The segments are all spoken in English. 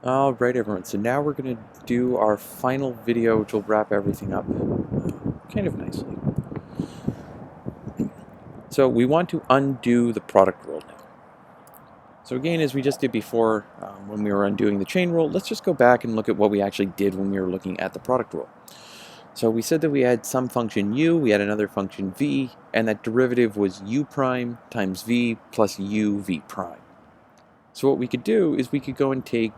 Alright everyone, so now we're going to do our final video which will wrap everything up kind of nicely. So we want to undo the product rule now. So again, as we just did before when we were undoing the chain rule, let's just go back and look at what we actually did when we were looking at the product rule. So we said that we had some function u, we had another function v, and that derivative was u prime times v plus u v prime. So what we could do is we could go and take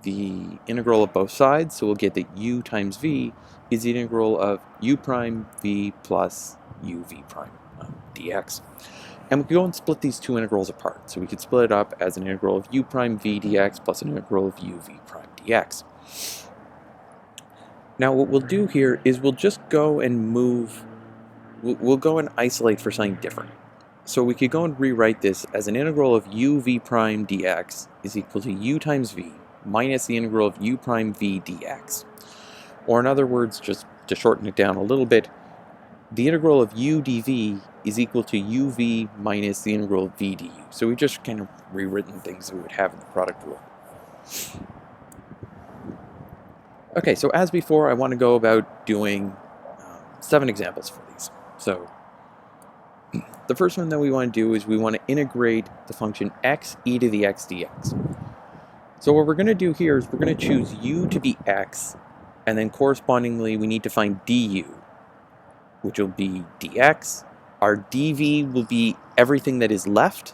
the integral of both sides, so we'll get that u times v is the integral of u prime v plus u v prime dx. And we could go and split these two integrals apart. So we could split it up as an integral of u prime v dx plus an integral of u v prime dx. Now what we'll do here is we'll just go and we'll go and isolate for something different. So we could go and rewrite this as an integral of u v prime dx is equal to u times v minus the integral of u prime v dx. Or in other words, just to shorten it down a little bit, the integral of u dv is equal to uv minus the integral of v du. So we just kind of rewritten things that we would have in the product rule. Okay, so as before, I want to go about doing 7 examples for these. So the first one that we want to do is we want to integrate the function x e to the x dx. So what we're going to do here is we're going to choose u to be x, and then correspondingly we need to find du, which will be dx. Our dv will be everything that is left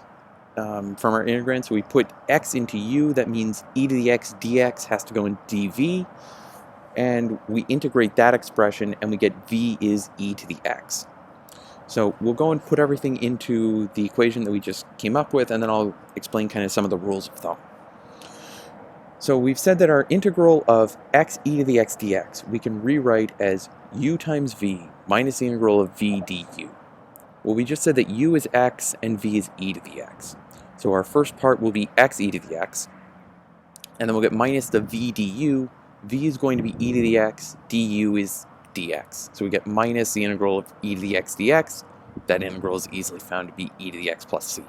from our integrand. So we put x into u, that means e to the x dx has to go in dv, and we integrate that expression and we get v is e to the x. So we'll go and put everything into the equation that we just came up with, and then I'll explain kind of some of the rules of thumb. So we've said that our integral of x e to the x dx we can rewrite as u times v minus the integral of v du. Well, we just said that u is x and v is e to the x. So our first part will be x e to the x, and then we'll get minus the v du. V is going to be e to the x, du is dx. So we get minus the integral of e to the x dx. That integral is easily found to be e to the x plus c.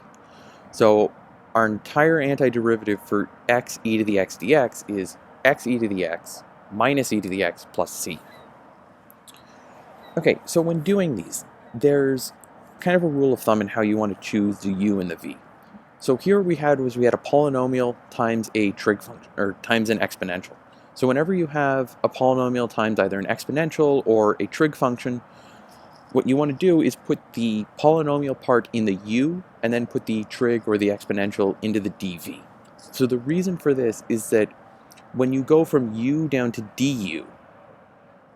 So our entire antiderivative for x e to the x dx is x e to the x minus e to the x plus c. Okay, so when doing these, there's kind of a rule of thumb in how you want to choose the u and the v. So here we had a polynomial times a trig function, or times an exponential. So whenever you have a polynomial times either an exponential or a trig function, what you want to do is put the polynomial part in the u and then put the trig or the exponential into the dv. So the reason for this is that when you go from u down to du,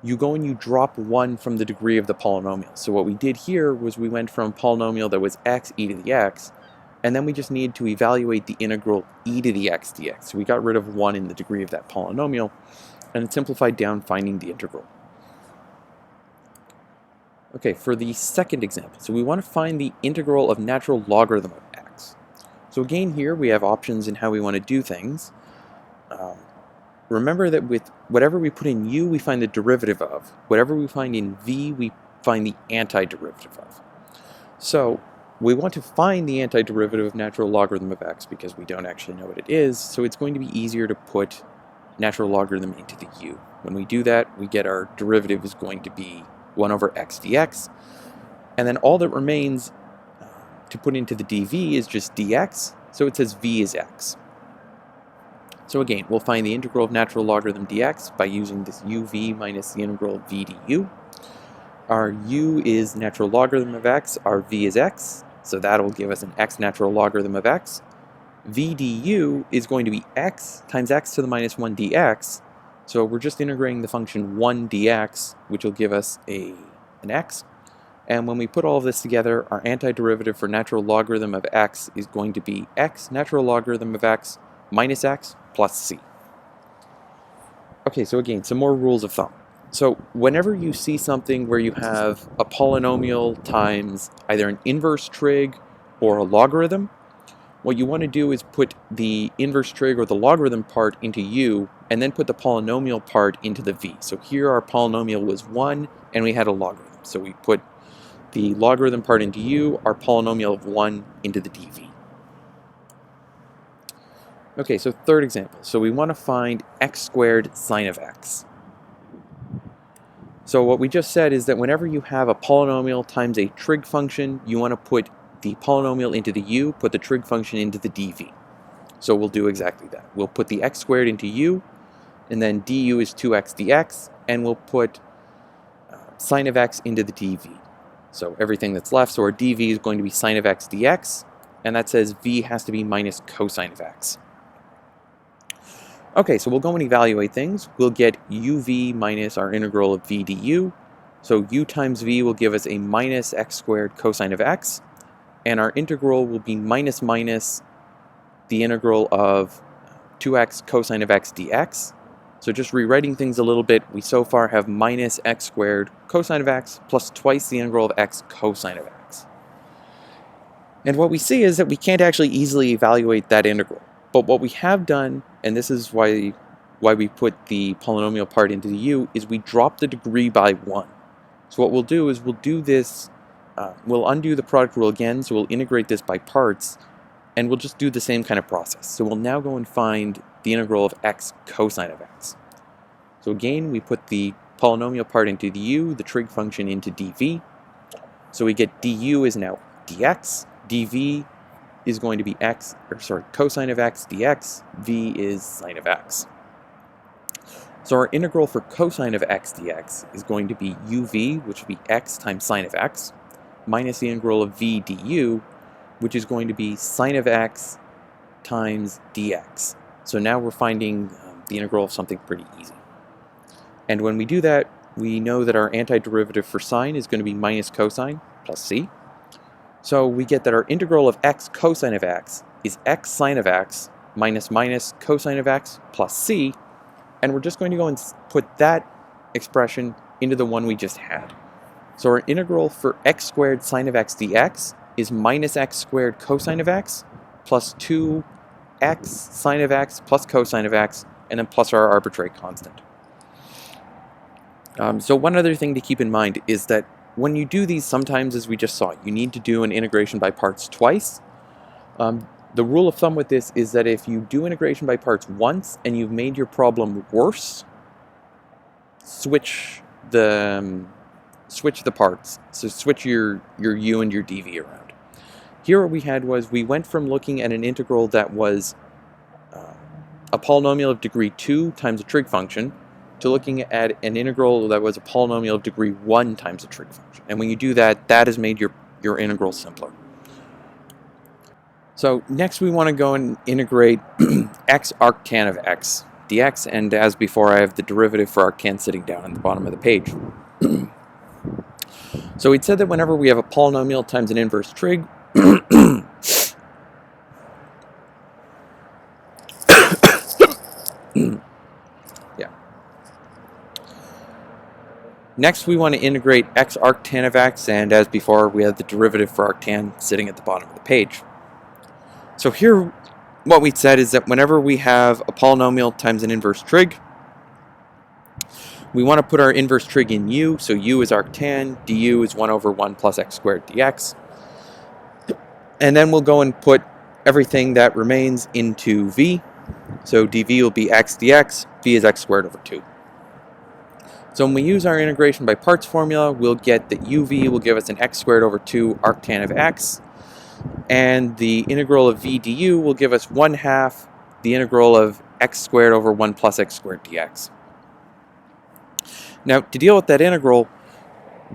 you go and you drop 1 from the degree of the polynomial. So what we did here was we went from a polynomial that was x e to the x, and then we just need to evaluate the integral e to the x dx. So we got rid of 1 in the degree of that polynomial, and it simplified down finding the integral. Okay, for the second example, so we want to find the integral of natural logarithm of x. So again here we have options in how we want to do things. Remember that with whatever we put in u, we find the derivative of. Whatever we find in v, we find the antiderivative of. So we want to find the antiderivative of natural logarithm of x because we don't actually know what it is, so it's going to be easier to put natural logarithm into the u. When we do that, we get our derivative is going to be 1 over x dx, and then all that remains to put into the dv is just dx, so it says v is x. So again, we'll find the integral of natural logarithm dx by using this uv minus the integral of v du. Our u is natural logarithm of x, our v is x, so that'll give us an x natural logarithm of x. v du is going to be x times x to the minus 1 dx, so we're just integrating the function 1 dx, which will give us an x. And when we put all of this together, our antiderivative for natural logarithm of x is going to be x natural logarithm of x minus x plus c. Okay, so again, some more rules of thumb. So whenever you see something where you have a polynomial times either an inverse trig or a logarithm, what you want to do is put the inverse trig or the logarithm part into u, and then put the polynomial part into the v. So here our polynomial was 1, and we had a logarithm. So we put the logarithm part into u, our polynomial of 1 into the dv. Okay, so third example. So we want to find x squared sine of x. So what we just said is that whenever you have a polynomial times a trig function, you want to put the polynomial into the u, put the trig function into the dv. So we'll do exactly that. We'll put the x squared into u, and then du is 2x dx, and we'll put sine of x into the dv. So everything that's left, so our dv is going to be sine of x dx, and that says v has to be minus cosine of x. Okay, so we'll go and evaluate things. We'll get uv minus our integral of v du. So u times v will give us a minus x squared cosine of x, and our integral will be minus the integral of 2x cosine of x dx. So just rewriting things a little bit, we so far have minus x squared cosine of x plus twice the integral of x cosine of x. And what we see is that we can't actually easily evaluate that integral. But what we have done, and this is why we put the polynomial part into the u, is we drop the degree by 1. So what we'll do is we'll do this, we'll undo the product rule again, so we'll integrate this by parts, and we'll just do the same kind of process. So we'll now go and find the integral of x cosine of x. So again, we put the polynomial part into the u, the trig function into dv. So we get du is now dx, dv is going to be cosine of x dx, v is sine of x. So our integral for cosine of x dx is going to be uv, which would be x times sine of x, minus the integral of v du, which is going to be sine of x times dx. So now we're finding the integral of something pretty easy. And when we do that, we know that our antiderivative for sine is going to be minus cosine plus c. So we get that our integral of x cosine of x is x sine of x minus cosine of x plus c, and we're just going to go and put that expression into the one we just had. So our integral for x squared sine of x dx is minus x squared cosine of x plus 2x sine of x plus cosine of x, and then plus our arbitrary constant. So one other thing to keep in mind is that when you do these, sometimes, as we just saw, you need to do an integration by parts twice. The rule of thumb with this is that if you do integration by parts once and you've made your problem worse, switch the parts. So switch your u and your dv around. Here what we had was we went from looking at an integral that was a polynomial of degree 2 times a trig function to looking at an integral that was a polynomial of degree 1 times a trig function. And when you do that, that has made your integral simpler. So next we want to go and integrate x arctan of x dx, and as before I have the derivative for arctan sitting down at the bottom of the page. So we'd said that whenever we have a polynomial times an inverse trig, Next, we want to integrate x arctan of x, and as before, we have the derivative for arctan sitting at the bottom of the page. So here, what we said is that whenever we have a polynomial times an inverse trig, we want to put our inverse trig in u, so u is arctan, du is 1 over 1 plus x squared dx. And then we'll go and put everything that remains into v, so dv will be x dx, v is x squared over 2. So when we use our integration by parts formula, we'll get that uv will give us an x squared over 2 arctan of x, and the integral of v du will give us 1/2 the integral of x squared over 1 plus x squared dx. Now, to deal with that integral,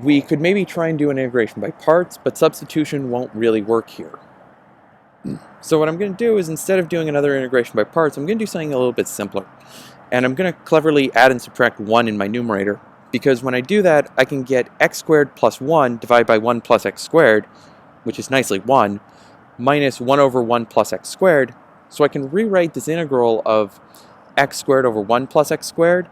we could maybe try and do an integration by parts, but substitution won't really work here. So what I'm going to do is, instead of doing another integration by parts, I'm going to do something a little bit simpler. And I'm going to cleverly add and subtract 1 in my numerator, because when I do that, I can get x squared plus 1 divided by 1 plus x squared, which is nicely 1, minus 1 over 1 plus x squared. So I can rewrite this integral of x squared over 1 plus x squared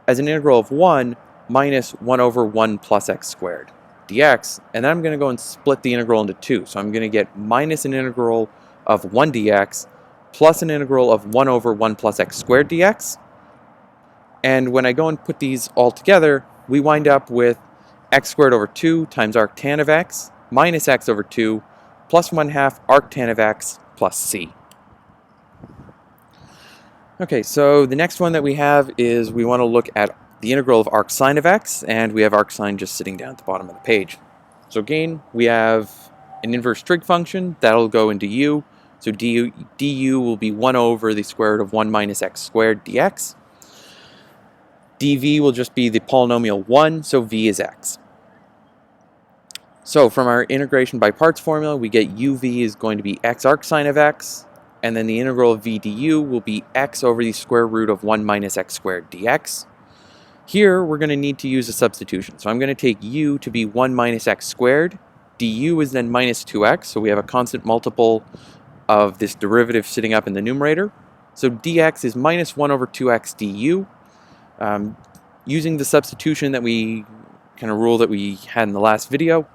as an integral of 1 minus 1 over 1 plus x squared dx, and then I'm going to go and split the integral into 2. So I'm going to get minus an integral of 1 dx plus an integral of 1 over 1 plus x squared dx. And when I go and put these all together, we wind up with x squared over 2 times arctan of x minus x over 2 plus 1/2 arctan of x plus c. Okay, so the next one that we have is we want to look at the integral of arc sine of x, and we have arc sine just sitting down at the bottom of the page. So again, we have an inverse trig function that'll go into u. So du will be 1 over the square root of 1 minus x squared dx. dv will just be the polynomial 1, so v is x. So from our integration by parts formula, we get uv is going to be x arc sine of x, and then the integral of v du will be x over the square root of 1 minus x squared dx. Here, we're going to need to use a substitution. So I'm going to take u to be 1 minus x squared. Du is then minus 2x, so we have a constant multiple of this derivative sitting up in the numerator. So dx is minus 1 over 2x du. Using the substitution that rule that we had in the last video,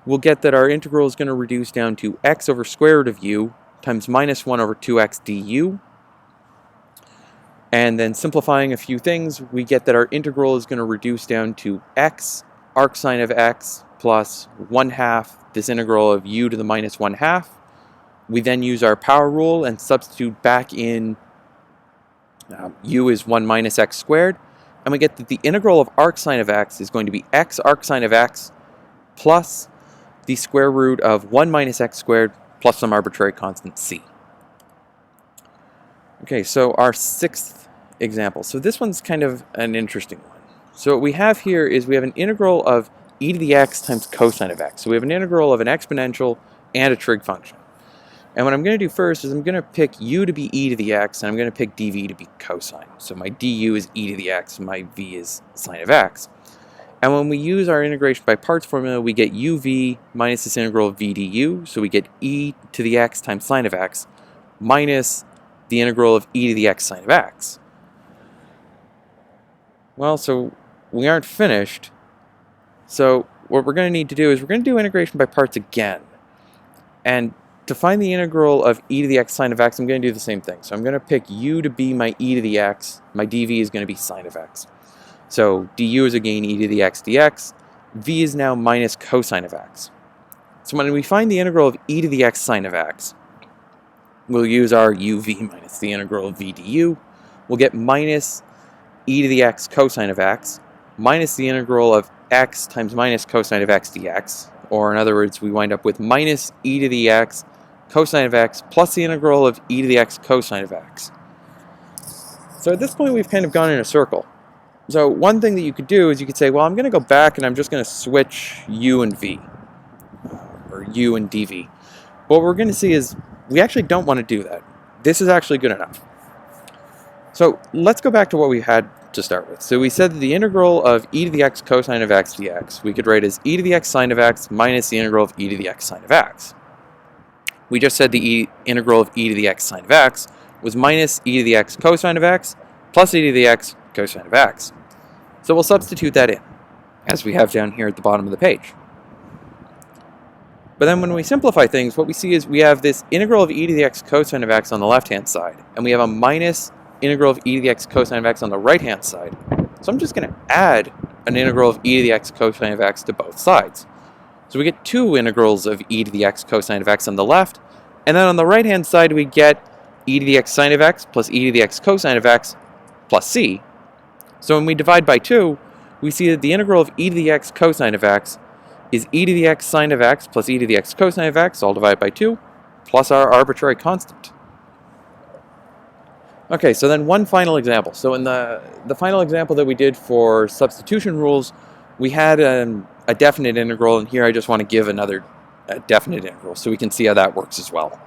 we'll get that our integral is going to reduce down to x over square root of u times minus 1 over 2x du. And then simplifying a few things, we get that our integral is going to reduce down to x arc sine of x plus 1/2 this integral of u to the minus 1/2. We then use our power rule and substitute back in u is 1 minus x squared, and we get that the integral of arc sine of x is going to be x arc sine of x plus the square root of 1 minus x squared plus some arbitrary constant c. Okay, so our sixth example. So this one's kind of an interesting one. So what we have here is we have an integral of e to the x times cosine of x. So we have an integral of an exponential and a trig function. And what I'm going to do first is I'm going to pick u to be e to the x, and I'm going to pick dv to be cosine. So my du is e to the x, and my v is sine of x. And when we use our integration by parts formula, we get uv minus this integral of v du. So we get e to the x times sine of x minus the integral of e to the x sine of x. Well, so we aren't finished. So what we're going to need to do is we're going to do integration by parts again. And to find the integral of e to the x sine of x, I'm going to do the same thing. So I'm going to pick u to be my e to the x. My dv is going to be sine of x. So du is again e to the x dx. V is now minus cosine of x. So when we find the integral of e to the x sine of x, we'll use our uv minus the integral of v du. We'll get minus e to the x cosine of x minus the integral of x times minus cosine of x dx. Or in other words, we wind up with minus e to the x cosine of x plus the integral of e to the x cosine of x. So at this point, we've kind of gone in a circle. So one thing that you could do is you could say, well, I'm going to go back and I'm just going to switch u and v, or u and dv. What we're going to see is we actually don't want to do that. This is actually good enough. So let's go back to what we had to start with. So we said that the integral of e to the x cosine of x dx we could write as e to the x sine of x minus the integral of e to the x sine of x. We just said the integral of e to the x sine of x was minus e to the x cosine of x plus e to the x cosine of x. So we'll substitute that in, as we have down here at the bottom of the page. But then when we simplify things, what we see is we have this integral of e to the x cosine of x on the left-hand side, and we have a minus integral of e to the x cosine of x on the right-hand side. So I'm just going to add an integral of e to the x cosine of x to both sides. So we get two integrals of e to the x cosine of x on the left, and then on the right-hand side we get e to the x sine of x plus e to the x cosine of x plus c. So when we divide by 2, we see that the integral of e to the x cosine of x is e to the x sine of x plus e to the x cosine of x, all divided by 2, plus our arbitrary constant. Okay, so then one final example. So in the final example that we did for substitution rules, we had a definite integral, and here I just want to give another definite integral so we can see how that works as well.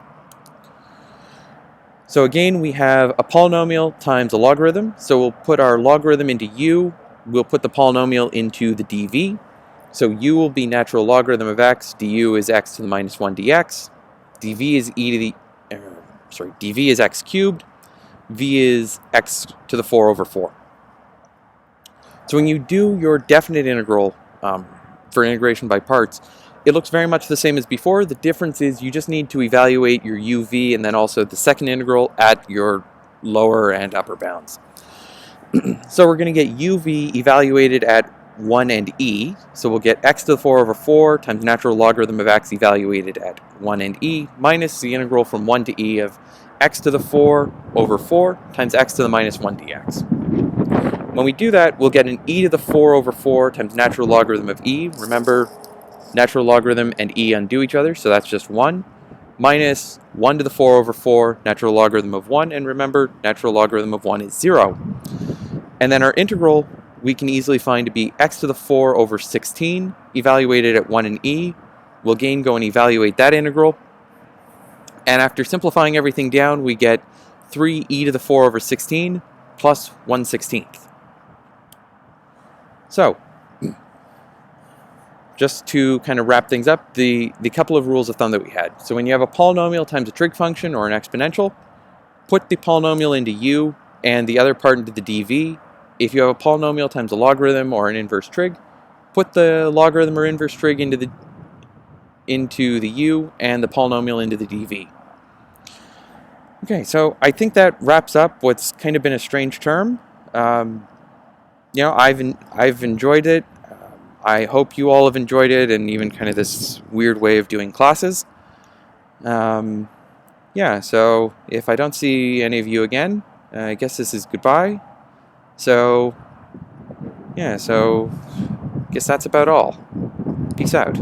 So again, we have a polynomial times a logarithm. So we'll put our logarithm into u. We'll put the polynomial into the dv. So u will be natural logarithm of x. Du is x to the minus 1 dx. dv is dv is x cubed. V is x to the 4 over 4. So when you do your definite integral for integration by parts, it looks very much the same as before. The difference is you just need to evaluate your uv and then also the second integral at your lower and upper bounds. So we're going to get uv evaluated at 1 and e. So we'll get x to the 4 over 4 times natural logarithm of x evaluated at 1 and e minus the integral from 1 to e of x to the 4 over 4 times x to the minus 1 dx. When we do that, we'll get an e to the 4 over 4 times natural logarithm of e. Remember, natural logarithm and e undo each other, so that's just 1. Minus 1 to the 4 over 4, natural logarithm of 1, and remember, natural logarithm of 1 is 0. And then our integral, we can easily find to be x to the 4 over 16, evaluated at 1 and e. We'll again go and evaluate that integral. And after simplifying everything down, we get 3e to the 4 over 16 plus 1/16. So, just to kind of wrap things up, the couple of rules of thumb that we had. So when you have a polynomial times a trig function or an exponential, put the polynomial into u and the other part into the dv. If you have a polynomial times a logarithm or an inverse trig, put the logarithm or inverse trig into the u and the polynomial into the dv. Okay, so I think that wraps up what's kind of been a strange term. You know, I've enjoyed it. I hope you all have enjoyed it, and even kind of this weird way of doing classes. Yeah, so if I don't see any of you again, I guess this is goodbye. So, yeah, so I guess that's about all. Peace out.